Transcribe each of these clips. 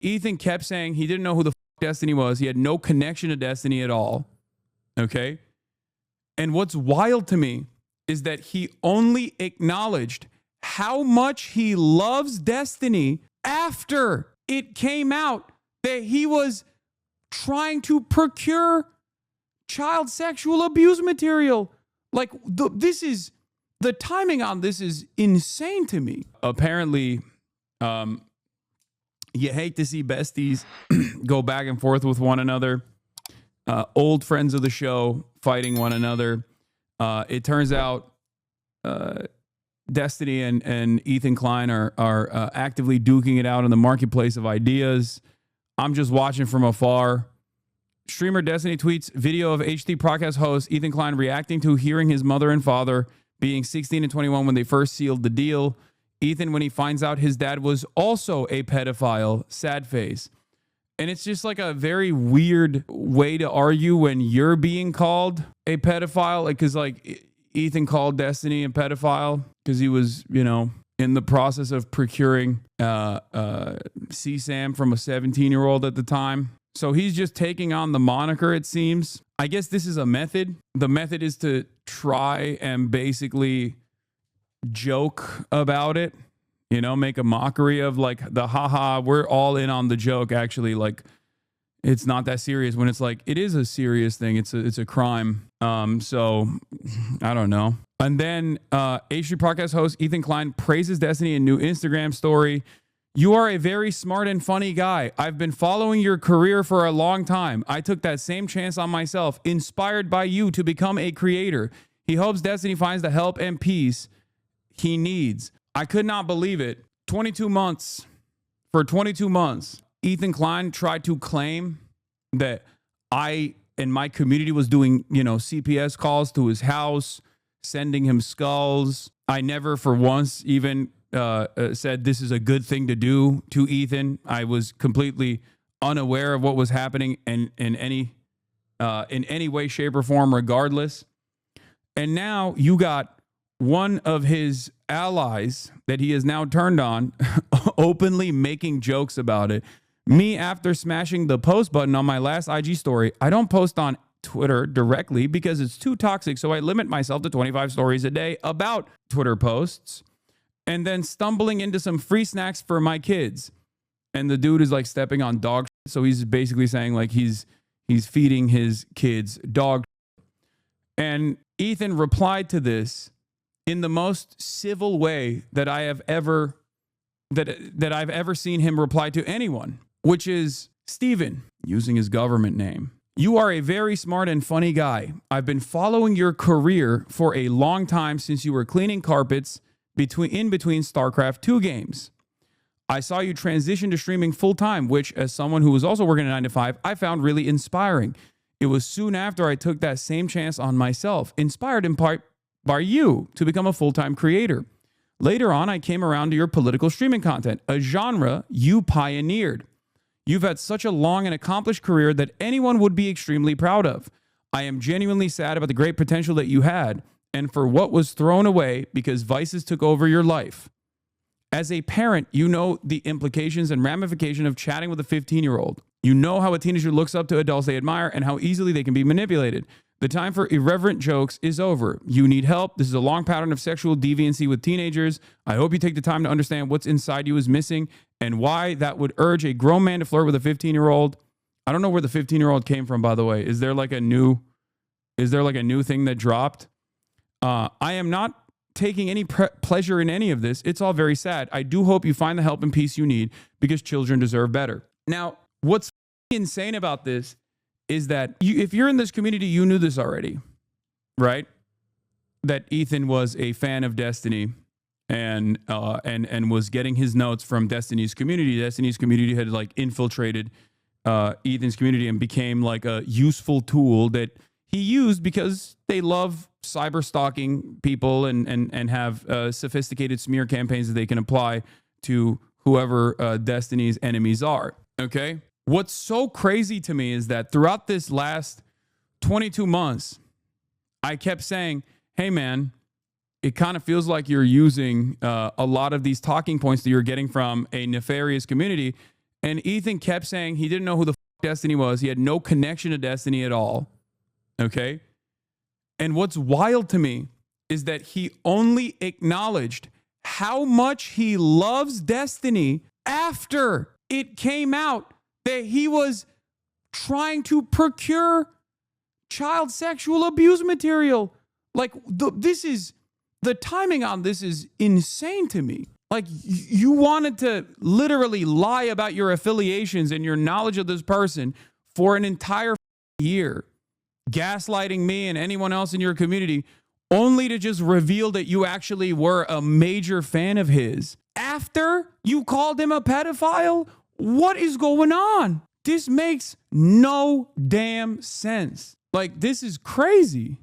Ethan kept saying he didn't know who the Destiny was. He had no connection to Destiny at all. Okay. And what's wild to me is that he only acknowledged how much he loves Destiny after it came out that he was trying to procure child sexual abuse material. Like, the timing on this is insane to me. Apparently, you hate to see besties go back and forth with one another. Old friends of the show fighting one another. It turns out Destiny and Ethan Klein are actively duking it out in the marketplace of ideas. I'm just watching from afar. Streamer Destiny tweets video of HT podcast host Ethan Klein reacting to hearing his mother and father being 16 and 21 when they first sealed the deal. Ethan, when he finds out his dad was also a pedophile, sad face. And it's just like a very weird way to argue when you're being called a pedophile. Like, because like Ethan called Destiny a pedophile because he was, you know, in the process of procuring CSAM from a 17-year-old at the time. So he's just taking on the moniker, it seems. I guess this is a method. The method is to try and basically joke about it, you know, make a mockery of like the haha, we're all in on the joke. Actually, like, it's not that serious when it's like, it is a serious thing. It's a crime. So I don't know. And then H3 podcast host Ethan Klein praises Destiny in new Instagram story. You are a very smart and funny guy. I've been following your career for a long time. I took that same chance on myself, inspired by you to become a creator. He hopes Destiny finds the help and peace he needs. I could not believe it. 22 months. For 22 months, Ethan Klein tried to claim that I and my community was doing, you know, CPS calls to his house, sending him skulls. I never for once even said this is a good thing to do to Ethan. I was completely unaware of what was happening in any way, shape, or form, regardless. And now you got one of his allies that he has now turned on openly making jokes about it. Me, after smashing the post button on my last IG story, I don't post on Twitter directly because it's too toxic. So I limit myself to 25 stories a day about Twitter posts. And then stumbling into some free snacks for my kids. And the dude is like stepping on dog shit. So he's basically saying like he's feeding his kids dog shit. And Ethan replied to this in the most civil way that I have ever that I've ever seen him reply to anyone, which is, Steven, using his government name. You are a very smart and funny guy. I've been following your career for a long time since you were cleaning carpets in between StarCraft 2 games. I saw you transition to streaming full time, which, as someone who was also working a 9 to 5, I found really inspiring. It was soon after I took that same chance on myself, inspired in part by you to become a full-time creator. Later on, I came around to your political streaming content, a genre you pioneered. You've had such a long and accomplished career that anyone would be extremely proud of. I am genuinely sad about the great potential that you had and for what was thrown away because vices took over your life. As a parent, you know the implications and ramification of chatting with a 15-year-old. You know how a teenager looks up to adults they admire and how easily they can be manipulated. The time for irreverent jokes is over. You need help. This is a long pattern of sexual deviancy with teenagers. I hope you take the time to understand what's inside you is missing and why that would urge a grown man to flirt with a 15-year-old. I don't know where the 15-year-old came from, by the way. Is there like a new thing that dropped? I am not taking any pleasure in any of this. It's all very sad. I do hope you find the help and peace you need because children deserve better. Now, what's insane about this is that if you're in this community, you knew this already, right? That Ethan was a fan of Destiny and was getting his notes from Destiny's community. Destiny's community had like infiltrated Ethan's community and became like a useful tool that he used because they love cyber stalking people and have sophisticated smear campaigns that they can apply to whoever Destiny's enemies are. Okay. What's so crazy to me is that throughout this last 22 months, I kept saying, hey, man, it kind of feels like you're using a lot of these talking points that you're getting from a nefarious community And Ethan kept saying he didn't know who the Destiny was. He had no connection to Destiny at all. Okay. And what's wild to me is that he only acknowledged how much he loves Destiny after it came out that he was trying to procure child sexual abuse material. Like, the timing on this is insane to me. Like, you wanted to literally lie about your affiliations and your knowledge of this person for an entire year, gaslighting me and anyone else in your community, only to just reveal that you actually were a major fan of his after you called him a pedophile. What is going on? This makes no damn sense. Like, this is crazy.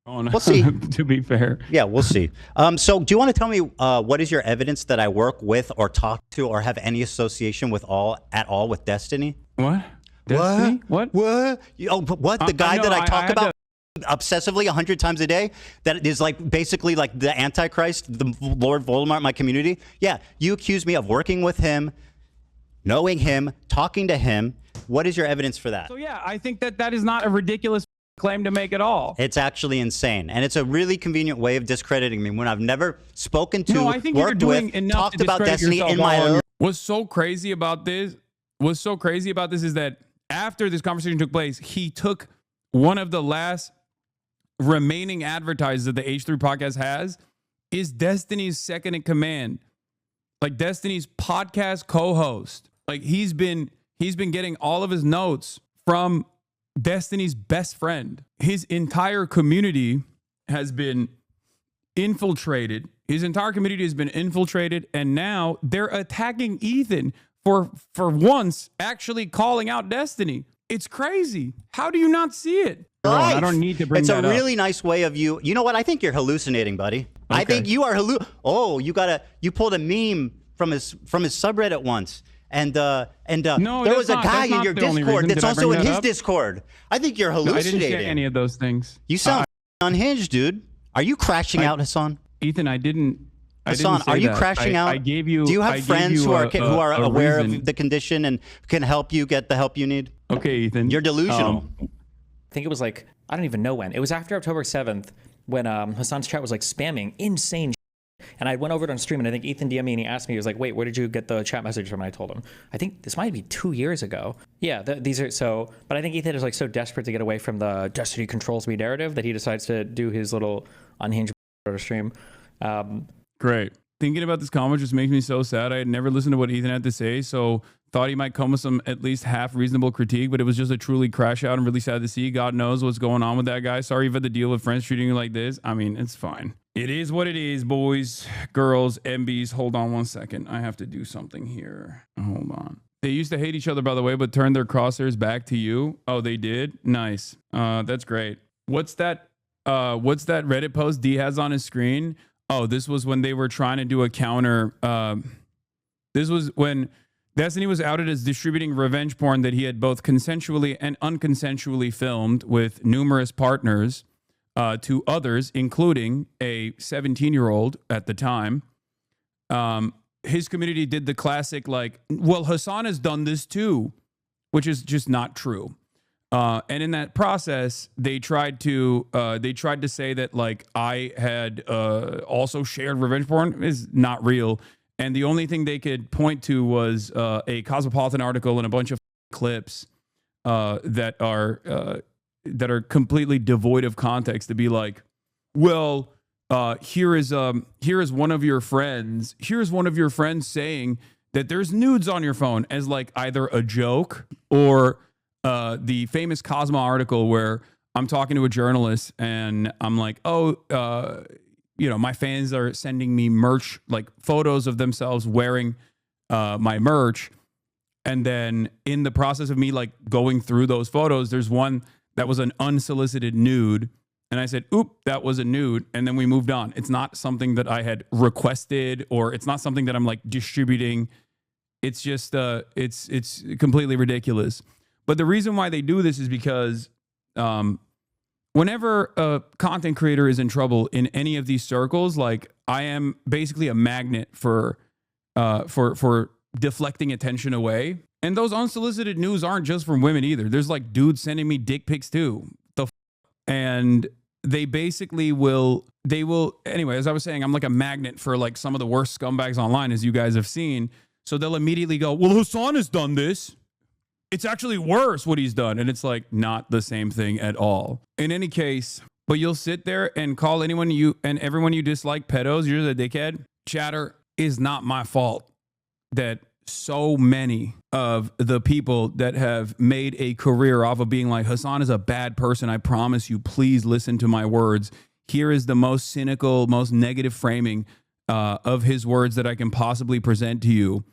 Oh, no. We'll see. To be fair. Yeah, we'll see. So do you want to tell me what is your evidence that I work with or talk to or have any association with at all with Destiny? What? Destiny? What? What? What? The guy that I talk about obsessively 100 times a day, that is like basically like the Antichrist, the Lord Voldemort in my community? Yeah, you accuse me of working with him, knowing him, talking to him. What is your evidence for that? So yeah, I think that is not a ridiculous claim to make at all. It's actually insane, and it's a really convenient way of discrediting me when I've never spoken to, worked with, talked about Destiny in my life. What's so crazy about this is that after this conversation took place, he took one of the last remaining advertisers that the H3 podcast has is Destiny's second in command, like Destiny's podcast co-host. Like, he's been getting all of his notes from Destiny's best friend. His entire community has been infiltrated. His entire community has been infiltrated, and now they're attacking Ethan for once actually calling out Destiny. It's crazy. How do you not see it? Right. I don't need to bring that up. It's a really nice way of you. You know what? I think you're hallucinating, buddy. Okay. I think you are you pulled a meme from his subreddit once. And no, there was a guy in your Discord that's also in his Discord. I think you're hallucinating. No, I didn't say any of those things. You sound unhinged, dude. Are you crashing out, Hasan? Ethan, I didn't. Hasan, are you crashing out? I gave you. Do you have friends who are aware of the condition and can help you get the help you need? Okay, Ethan. You're delusional. I think it was like, I don't even know when. It was after October 7th when Hasan's chat was like spamming insane. And I went over it on stream, and I think Ethan DM'd me, and he asked me, he was like, wait, where did you get the chat message from? And I told him, I think this might be 2 years ago. Yeah, these are so, but I think Ethan is like so desperate to get away from the Destiny controls me narrative that he decides to do his little unhinged stream. Great. Thinking about this comment just makes me so sad. I had never listened to what Ethan had to say, so thought he might come with some at least half reasonable critique, but it was just a truly crash out and really sad to see. God knows what's going on with that guy. Sorry you've had to deal with friends treating you like this. I mean, it's fine. It is what it is, boys, girls, MBs. Hold on one second. I have to do something here. Hold on. They used to hate each other, by the way, but turned their crosshairs back to you. Oh, they did? Nice. That's great. What's that Reddit post D has on his screen? Oh, this was when they were trying to do a counter. This was when Destiny was outed as distributing revenge porn that he had both consensually and unconsensually filmed with numerous partners to others, including a 17-year-old at the time. His community did the classic, like, well, Hasan has done this too, which is just not true. And in that process, they tried to say that, like, I had also shared revenge porn. Is not real. And the only thing they could point to was a Cosmopolitan article and a bunch of clips that are completely devoid of context to be like, well, here is one of your friends. Here's one of your friends saying that there's nudes on your phone as like either a joke or the famous Cosmo article where I'm talking to a journalist and I'm like, oh, my fans are sending me merch, like photos of themselves wearing my merch. And then in the process of me like going through those photos, there's one that was an unsolicited nude. And I said, oop, that was a nude. And then we moved on. It's not something that I had requested, or it's not something that I'm like distributing. It's just, it's completely ridiculous. But the reason why they do this is because whenever a content creator is in trouble in any of these circles, like I am basically a magnet for deflecting attention away. And those unsolicited news aren't just from women either. There's like dudes sending me dick pics too. And they basically anyway, as I was saying, I'm like a magnet for like some of the worst scumbags online, as you guys have seen. So they'll immediately go, well, Hasan has done this. It's actually worse what he's done. And it's like not the same thing at all. In any case, but you'll sit there and call anyone everyone you dislike pedos. You're the dickhead. Chatter, is not my fault that so many of the people that have made a career off of being like, Hasan is a bad person. I promise you, please listen to my words. Here is the most cynical, most negative framing of his words that I can possibly present to you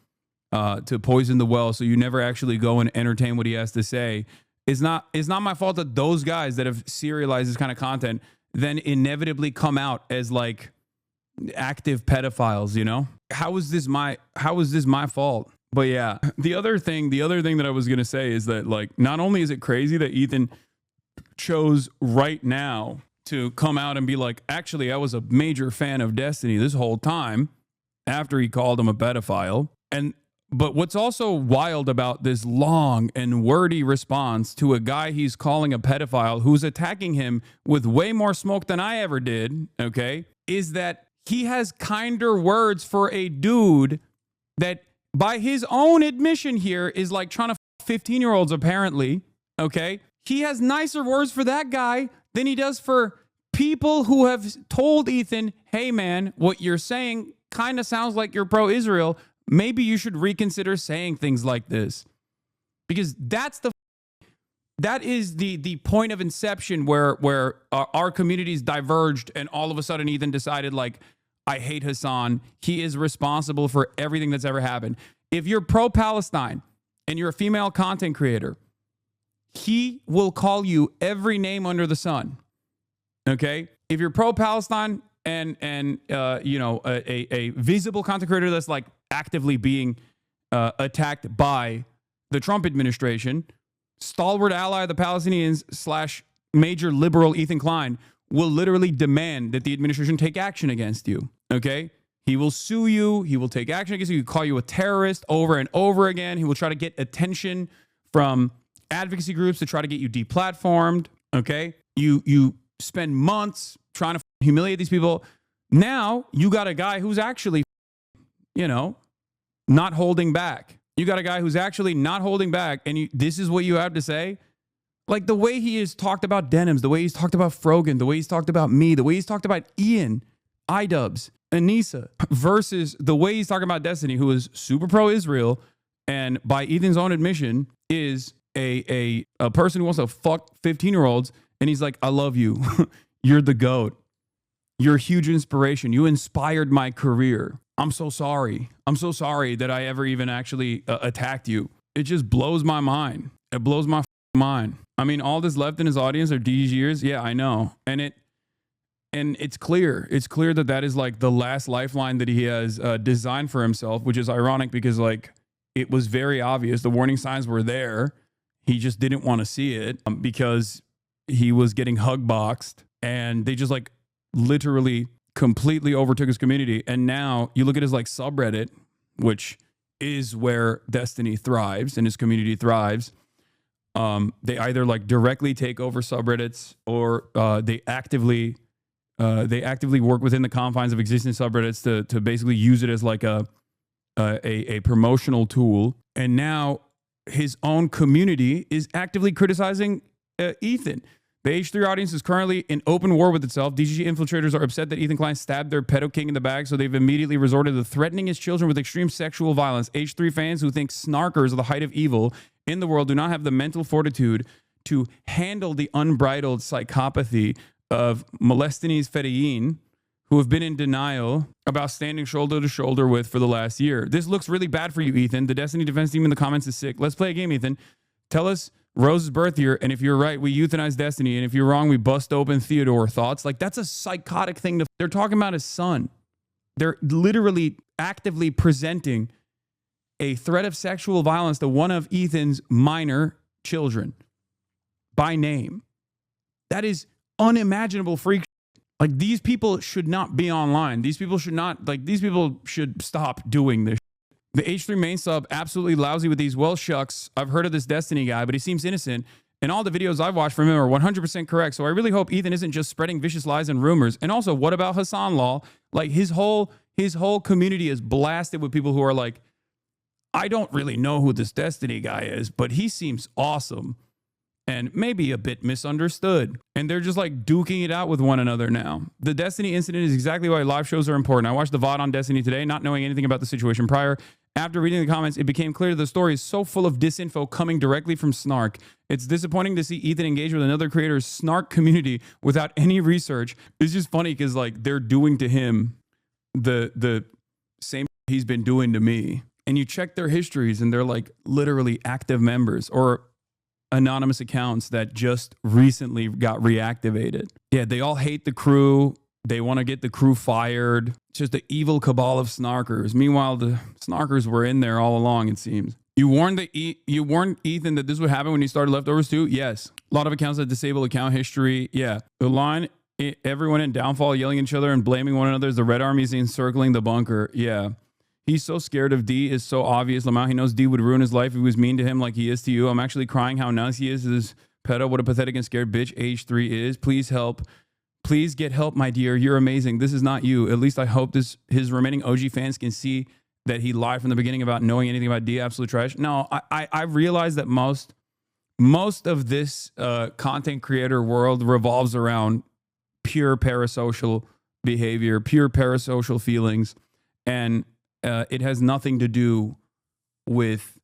to poison the well so you never actually go and entertain what he has to say. It's not my fault that those guys that have serialized this kind of content then inevitably come out as like active pedophiles, you know? How is this my fault? But yeah, the other thing that I was going to say is that like, not only is it crazy that Ethan chose right now to come out and be like, actually, I was a major fan of Destiny this whole time after he called him a pedophile. But what's also wild about this long and wordy response to a guy he's calling a pedophile who's attacking him with way more smoke than I ever did, okay, is that he has kinder words for a dude that, by his own admission here, is like trying to 15-year-olds apparently, okay? He has nicer words for that guy than he does for people who have told Ethan, hey man, what you're saying kind of sounds like you're pro-Israel. Maybe you should reconsider saying things like this. Because that is the point of inception where our communities diverged and all of a sudden Ethan decided like, I hate Hasan. He is responsible for everything that's ever happened. If you're pro-Palestine and you're a female content creator, he will call you every name under the sun. Okay? If you're pro-Palestine and you know, a visible content creator that's like actively being attacked by the Trump administration, stalwart ally of the Palestinians / major liberal Ethan Klein will literally demand that the administration take action against you. Okay? He will sue you. He will take action against you. He will call you a terrorist over and over again. He will try to get attention from advocacy groups to try to get you deplatformed. Okay? You spend months trying to humiliate these people. Now you got a guy who's actually, you know, not holding back. You got a guy who's actually not holding back. And this is what you have to say? Like the way he has talked about Denims, the way he's talked about Frogan, the way he's talked about me, the way he's talked about Ian, iDubbbz, Anissa, versus the way he's talking about Destiny, who is super pro-Israel, and by Ethan's own admission, is a person who wants to fuck 15-year-olds, and he's like, I love you. You're the GOAT. You're a huge inspiration. You inspired my career. I'm so sorry. I'm so sorry that I ever even actually attacked you. It just blows my mind. It blows my mind. I mean, all that's left in his audience are DGers. Yeah, I know. And it's clear. It's clear that is like the last lifeline that he has designed for himself, which is ironic because like it was very obvious. The warning signs were there. He just didn't want to see it because he was getting hug boxed, and they just like literally completely overtook his community. And now you look at his like subreddit, which is where Destiny thrives and his community thrives. They either like directly take over subreddits or they actively work within the confines of existing subreddits to basically use it as like a promotional tool. And now his own community is actively criticizing Ethan. The H3 audience is currently in open war with itself. DGG infiltrators are upset that Ethan Klein stabbed their pedo king in the back, so they've immediately resorted to threatening his children with extreme sexual violence. H3 fans who think snarkers are the height of evil in the world do not have the mental fortitude to handle the unbridled psychopathy of Molestines Fedeyin, who have been in denial about standing shoulder to shoulder with for the last year. This looks really bad for you, Ethan. The Destiny defense team in the comments is sick. Let's play a game, Ethan. Tell us Rose's birth year, and if you're right, we euthanize Destiny, and if you're wrong, we bust open Theodore. Thoughts? Like, that's a psychotic thing to... They're talking about his son. They're literally actively presenting a threat of sexual violence to one of Ethan's minor children by name. That is unimaginable freak. Like, these people should not be online. These people should not... Like, these people should stop doing this. The H3 main sub, absolutely lousy with these. Well, shucks, I've heard of this Destiny guy, but he seems innocent. And all the videos I've watched from him are 100% correct. So I really hope Ethan isn't just spreading vicious lies and rumors. And also, what about Hasan Law? Like his whole community is blasted with people who are like, I don't really know who this Destiny guy is, but he seems awesome and maybe a bit misunderstood. And they're just like duking it out with one another now. The Destiny incident is exactly why live shows are important. I watched the VOD on Destiny today, not knowing anything about the situation prior. After reading the comments, it became clear the story is so full of disinfo coming directly from Snark. It's disappointing to see Ethan engage with another creator's Snark community without any research. It's just funny because like they're doing to him the same he's been doing to me. And you check their histories and they're like literally active members or anonymous accounts that just recently got reactivated. Yeah, they all hate the crew. They want to get the crew fired. It's just the evil cabal of snarkers. Meanwhile, the snarkers were in there all along, it seems. You warned Ethan that this would happen when he started Leftovers too? Yes. A lot of accounts that disable account history. Yeah. The line, everyone in Downfall yelling at each other and blaming one another as the Red Army's encircling the bunker. Yeah. He's so scared of D is so obvious. Lamau, he knows D would ruin his life if he was mean to him like he is to you. I'm actually crying how nice he is to this pedo. What a pathetic and scared bitch H3 is. Please help. Please get help, my dear. You're amazing. This is not you. At least I hope his remaining OG fans can see that he lied from the beginning about knowing anything about D. Absolute trash. No, I realize that most of this content creator world revolves around pure parasocial behavior, pure parasocial feelings, and it has nothing to do with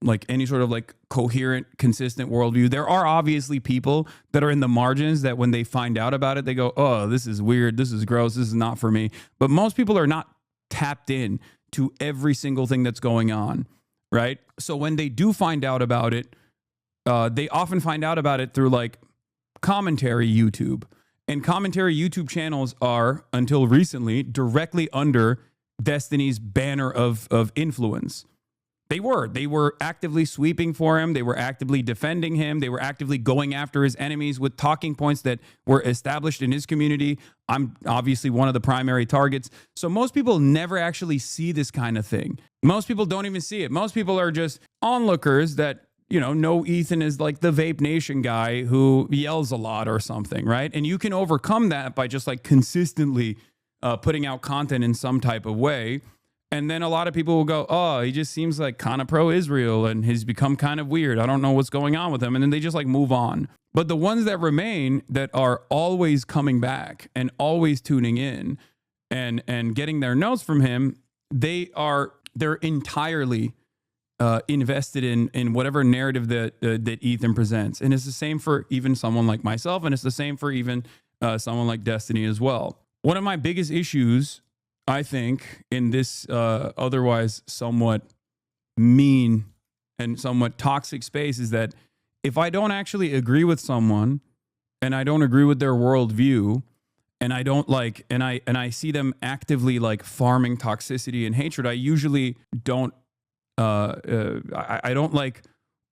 like any sort of like coherent, consistent worldview. There are obviously people that are in the margins that when they find out about it, they go, oh, this is weird. This is gross. This is not for me. But most people are not tapped in to every single thing that's going on, right? So when they do find out about it, they often find out about it through like commentary YouTube. And commentary YouTube channels are, until recently, directly under Destiny's banner of influence. They were actively sweeping for him. They were actively defending him. They were actively going after his enemies with talking points that were established in his community. I'm obviously one of the primary targets. So most people never actually see this kind of thing. Most people don't even see it. Most people are just onlookers that, you know Ethan is like the Vape Nation guy who yells a lot or something, right? And you can overcome that by just like consistently putting out content in some type of way. And then a lot of people will go, oh, he just seems like kind of pro-Israel and he's become kind of weird. I don't know what's going on with him. And then they just like move on. But the ones that remain that are always coming back and always tuning in and getting their notes from him, they're entirely invested in whatever narrative that Ethan presents. And it's the same for even someone like myself. And it's the same for even someone like Destiny as well. One of my biggest issues, I think, in this otherwise somewhat mean and somewhat toxic space is that if I don't actually agree with someone and I don't agree with their worldview and I don't like, and I see them actively like farming toxicity and hatred, I usually don't, I don't like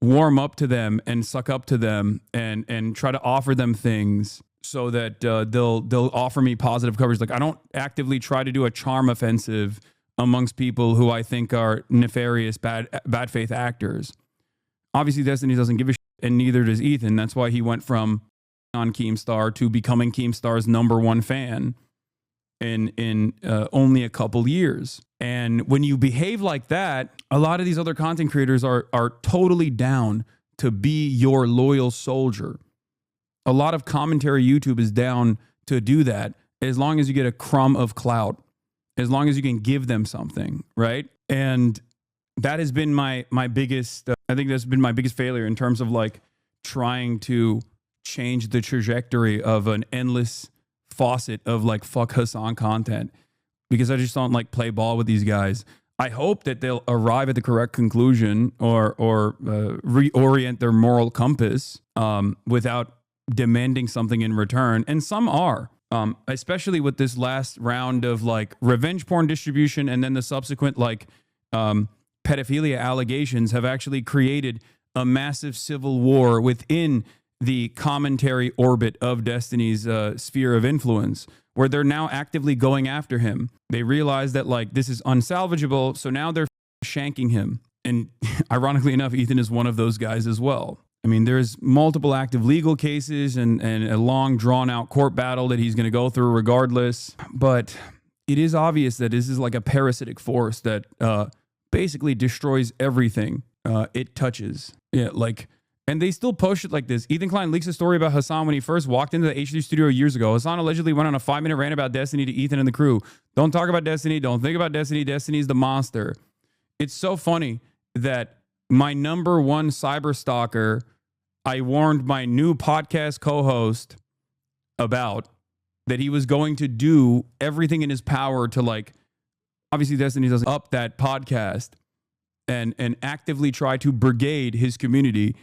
warm up to them and suck up to them and try to offer them things so that they'll offer me positive coverage. Like I don't actively try to do a charm offensive amongst people who I think are nefarious, bad faith actors. Obviously, Destiny doesn't give a shit, and neither does Ethan. That's why he went from on Keemstar to becoming Keemstar's #1 fan in only a couple years. And when you behave like that, a lot of these other content creators are totally down to be your loyal soldier. A lot of commentary YouTube is down to do that as long as you get a crumb of clout, as long as you can give them something, right? And that has been my biggest, I think that's been my biggest failure in terms of like trying to change the trajectory of an endless faucet of like fuck Hasan content, because I just don't like play ball with these guys. I hope that they'll arrive at the correct conclusion or reorient their moral compass without demanding something in return. And some are, especially with this last round of like revenge porn distribution and then the subsequent like pedophilia allegations have actually created a massive civil war within the commentary orbit of Destiny's sphere of influence, where they're now actively going after him. They realize that like this is unsalvageable, so now they're shanking him. And ironically enough, Ethan is one of those guys as well. I mean, there's multiple active legal cases and a long drawn out court battle that he's going to go through regardless. But it is obvious that this is like a parasitic force that basically destroys everything it touches. Yeah, like, and they still push it like this. Ethan Klein leaks a story about Hasan when he first walked into the H3 studio years ago. Hasan allegedly went on a 5-minute rant about Destiny to Ethan and the crew. Don't talk about Destiny. Don't think about Destiny. Destiny's the monster. It's so funny that my number one cyber stalker, I warned my new podcast co-host about that he was going to do everything in his power to, like, obviously Destiny doesn't up that podcast and actively try to brigade his community.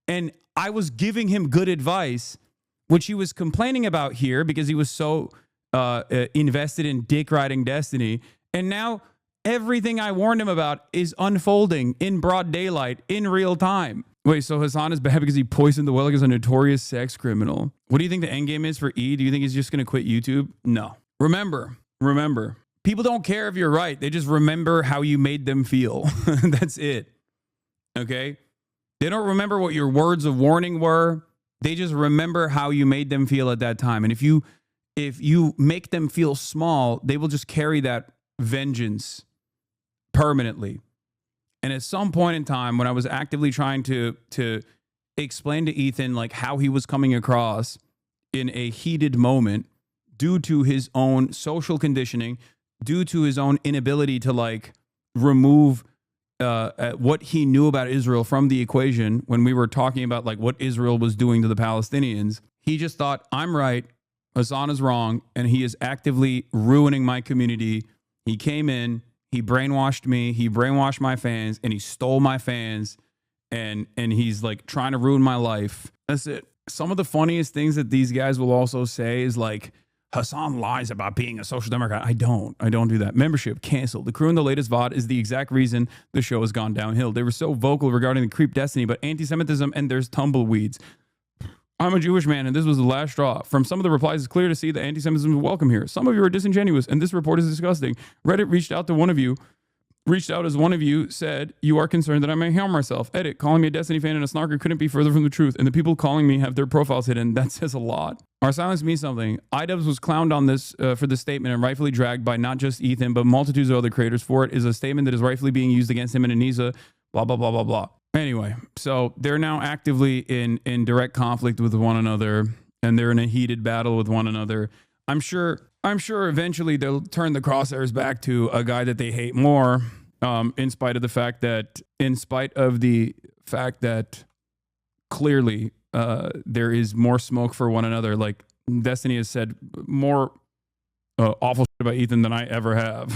And I was giving him good advice, which he was complaining about here because he was so invested in dick riding Destiny. And now everything I warned him about is unfolding in broad daylight in real time. Wait, so Hasan is bad because he poisoned the well like as a notorious sex criminal. What do you think the end game is for E? Do you think he's just going to quit YouTube? No. Remember, people don't care if you're right. They just remember how you made them feel. That's it. Okay? They don't remember what your words of warning were. They just remember how you made them feel at that time. And if you make them feel small, they will just carry that vengeance permanently. And at some point in time, when I was actively trying to explain to Ethan like how he was coming across in a heated moment due to his own social conditioning, due to his own inability to like remove what he knew about Israel from the equation when we were talking about like what Israel was doing to the Palestinians, he just thought, I'm right, Hasan is wrong, and he is actively ruining my community. He came in, he brainwashed me, he brainwashed my fans, and he stole my fans, and he's like trying to ruin my life. That's it. Some of the funniest things that these guys will also say is like, Hasan lies about being a social democrat. I don't do that. Membership canceled. The crew in the latest VOD is the exact reason the show has gone downhill. They were so vocal regarding the creep Destiny, but anti-Semitism and there's tumbleweeds. I'm a Jewish man, and this was the last straw. From some of the replies, it's clear to see that anti-Semitism is welcome here. Some of you are disingenuous, and this report is disgusting. Reddit reached out as one of you said, you are concerned that I may harm myself. Edit, calling me a Destiny fan and a snarker couldn't be further from the truth, and the people calling me have their profiles hidden. That says a lot. Our silence means something. iDubbbz was clowned on this for this statement and rightfully dragged by not just Ethan, but multitudes of other creators for it is a statement that is rightfully being used against him and Anisa, blah, blah, blah, blah, blah. Anyway, so they're now actively in direct conflict with one another, and they're in a heated battle with one another. I'm sure eventually they'll turn the crosshairs back to a guy that they hate more, in spite of the fact that clearly there is more smoke for one another. Like Destiny has said more awful shit about Ethan than I ever have.